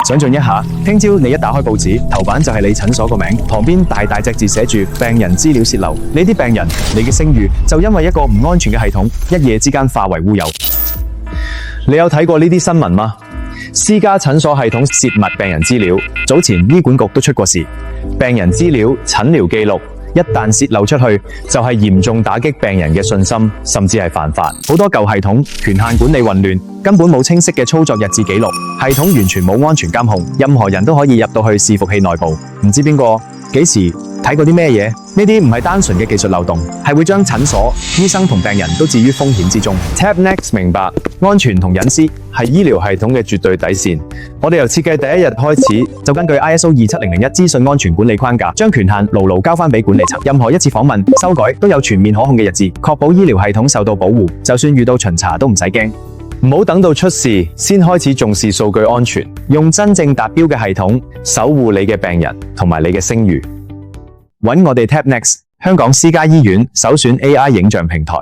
想象一下，聽朝你一打開報紙，頭版就係你診所個名，旁邊大大隻字寫住病人資料洩漏，你啲病人，你嘅聲譽就因為一個唔安全嘅系統，一夜之間化為烏有。你有睇過呢啲新聞嗎？私家診所系統泄密病人資料，早前醫管局都出過事，病人資料、診療記錄一旦泄漏出去，就係嚴重打擊病人嘅信心，甚至係犯法。好多舊系統權限管理混亂，根本冇清晰嘅操作日誌記錄，系統完全冇安全監控，任何人都可以入到去伺服器內部，唔知邊個幾時睇過啲咩嘢？呢啲唔係單純嘅技術漏洞，係會將診所、醫生同病人都置於風險之中。Tapnext 明白，安全同隱私係醫療系統嘅絕對底線。我哋由設計第一日開始，就根據 ISO 27001資訊安全管理框架，將權限牢牢交翻俾管理層。任何一次訪問、修改都有全面可控嘅日誌，確保醫療系統受到保護。就算遇到巡查都唔使驚。唔好等到出事先開始重視數據安全，用真正達標嘅系統守護你嘅病人同埋你嘅聲譽。搵我哋 Tapnext，香港私家醫院首選 AI 影像平台。